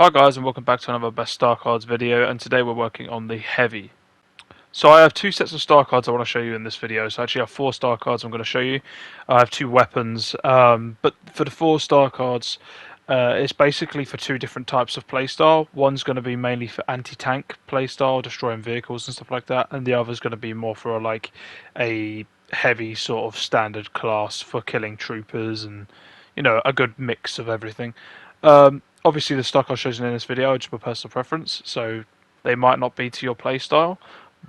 Hi guys, and welcome back to another best star cards video, and today we're working on the heavy. So I have two sets of star cards I want to show you in this video. So actually I have 4 star cards I'm going to show you. I have 2 weapons, but for the 4 star cards, it's basically for 2 different types of playstyle. One's going to be mainly for anti-tank playstyle, destroying vehicles and stuff like that, and the other's going to be more for a heavy sort of standard class for killing troopers and a good mix of everything. Obviously, the stock I was chosen in this video are just my personal preference, so they might not be to your playstyle,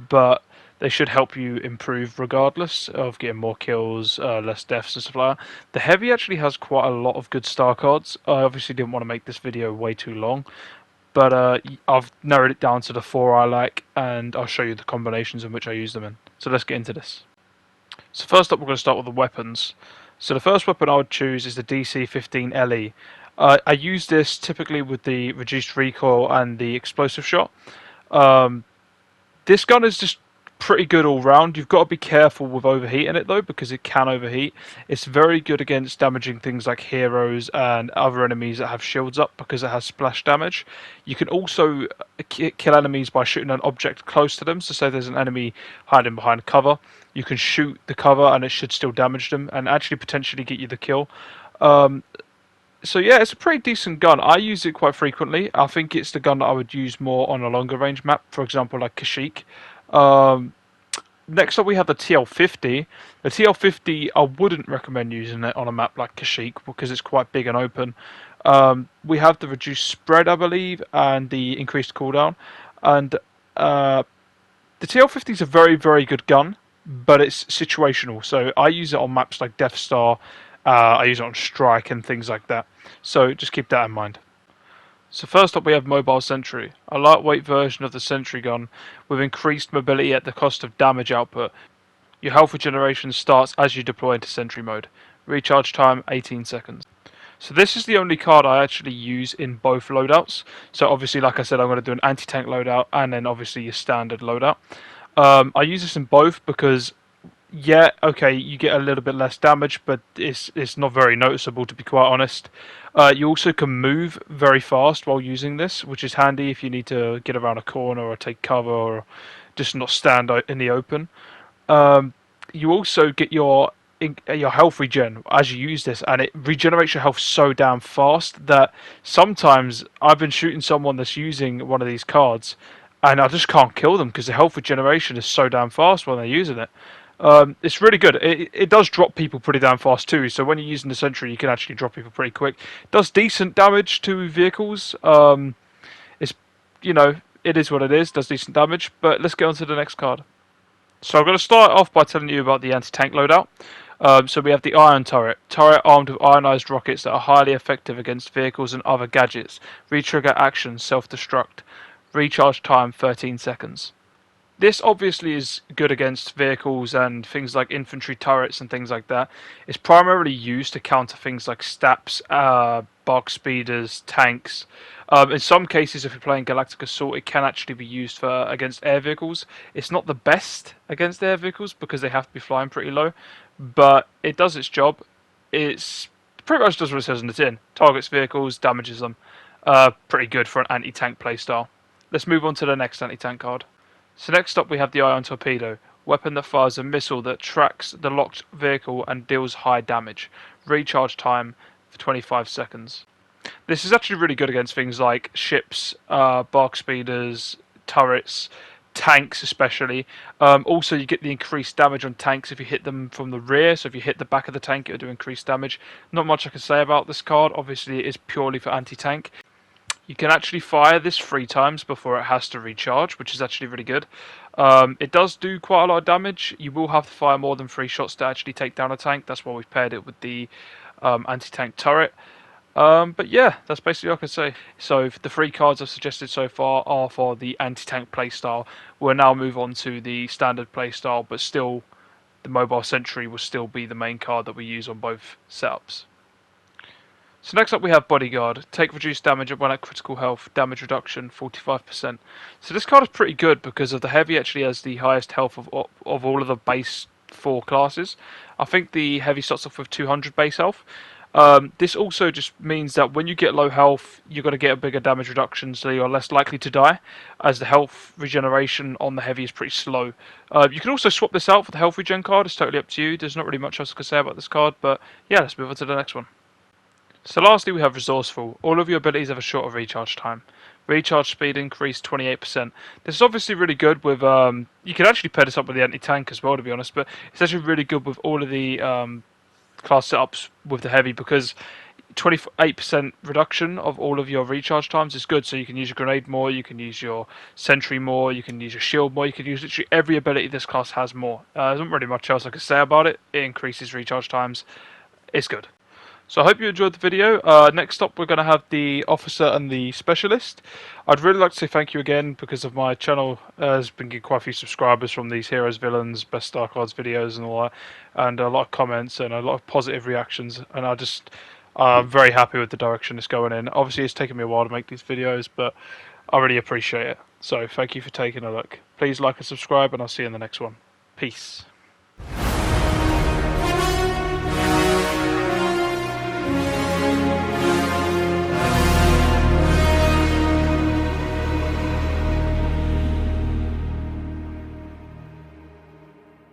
but they should help you improve regardless of getting more kills, less deaths and stuff like that. The heavy actually has quite a lot of good star cards. I obviously didn't want to make this video way too long, but I've narrowed it down to the 4 I like, and I'll show you the combinations in which I use them in. So let's get into this. So first up, we're going to start with the weapons. So the first weapon I would choose is the 𝗕𝗲𝘀 I use this typically with the reduced recoil and the explosive shot. This gun is just pretty good all round. You've got to be careful with overheating it though, because it can overheat. It's very good against damaging things like heroes and other enemies that have shields up, because it has splash damage. You can also kill enemies by shooting an object close to them. So say there's an enemy hiding behind cover, you can shoot the cover and it should still damage them and actually potentially get you the kill. So yeah, it's a pretty decent gun. I use it quite frequently. I think it's the gun that I would use more on a longer range map, for example like Kashyyyk. Next up we have the TL50. The TL50, I wouldn't recommend using it on a map like Kashyyyk because it's quite big and open. We have the reduced spread, I believe, and the increased cooldown. And the TL50 is a very, very good gun, but it's situational. So I use it on maps like Death Star. I use it on Strike and things like that. So just keep that in mind. So first up we have Mobile Sentry, a lightweight version of the Sentry gun with increased mobility at the cost of damage output. Your health regeneration starts as you deploy into Sentry mode. Recharge time 18 seconds. So this is the only card I actually use in both loadouts. So obviously, like I said, I'm going to do an anti-tank loadout and then obviously your standard loadout. I use this in both because yeah, okay, you get a little bit less damage, but it's not very noticeable, to be quite honest. You also can move very fast while using this, which is handy if you need to get around a corner or take cover or just not stand in the open. You also get your health regen as you use this, and it regenerates your health so damn fast that sometimes I've been shooting someone that's using one of these cards, and I just can't kill them because the health regeneration is so damn fast when they're using it. It's really good. It does drop people pretty damn fast too, so when you're using the Sentry you can actually drop people pretty quick. It does decent damage to vehicles. It's, it is what it is, does decent damage, but let's get on to the next card. So I'm going to start off by telling you about the anti-tank loadout. So we have the Ion Turret armed with ionized rockets that are highly effective against vehicles and other gadgets. Retrigger action, self-destruct. Recharge time 13 seconds. This obviously is good against vehicles and things like infantry turrets and things like that. It's primarily used to counter things like STAPs, bark speeders, tanks. In some cases, if you're playing Galactic Assault, it can actually be used against air vehicles. It's not the best against air vehicles because they have to be flying pretty low, but it does its job. It's pretty much does what it says on the tin. Targets vehicles, damages them. Pretty good for an anti-tank playstyle. Let's move on to the next anti-tank card. So next up we have the Ion Torpedo, weapon that fires a missile that tracks the locked vehicle and deals high damage. Recharge time for 25 seconds. This is actually really good against things like ships, bark speeders, turrets, tanks especially. Also you get the increased damage on tanks if you hit them from the rear, so if you hit the back of the tank it'll do increased damage. Not much I can say about this card, obviously it is purely for anti-tank. You can actually fire this 3 times before it has to recharge, which is actually really good. It does do quite a lot of damage. You will have to fire more than 3 shots to actually take down a tank. That's why we've paired it with the anti-tank turret. But yeah, that's basically all I can say. So the 3 cards I've suggested so far are for the anti-tank playstyle. We'll now move on to the standard playstyle, but still the Mobile Sentry will still be the main card that we use on both setups. So next up we have Bodyguard. Take reduced damage when at critical health, damage reduction 45%. So this card is pretty good because of the heavy actually has the highest health of all of the base 4 classes. I think the heavy starts off with 200 base health. This also just means that when you get low health, you're going to get a bigger damage reduction, so you're less likely to die, as the health regeneration on the heavy is pretty slow. You can also swap this out for the health regen card. It's totally up to you. There's not really much else I can say about this card, but yeah, let's move on to the next one. So lastly, we have resourceful. All of your abilities have a shorter recharge time. Recharge speed increased 28%. This is obviously really good with, you can actually pair this up with the anti-tank as well, to be honest, but it's actually really good with all of the class setups with the heavy, because 28% reduction of all of your recharge times is good. So you can use your grenade more, you can use your sentry more, you can use your shield more, you can use literally every ability this class has more. There's not really much else I can say about it. It increases recharge times. It's good. So I hope you enjoyed the video. Next up, we're going to have the officer and the specialist. I'd really like to say thank you again, because of my channel has been getting quite a few subscribers from these heroes, villains, best star cards videos and all that, and a lot of comments and a lot of positive reactions, and I'm very happy with the direction it's going in. Obviously it's taken me a while to make these videos, but I really appreciate it. So thank you for taking a look. Please like and subscribe, and I'll see you in the next one. Peace.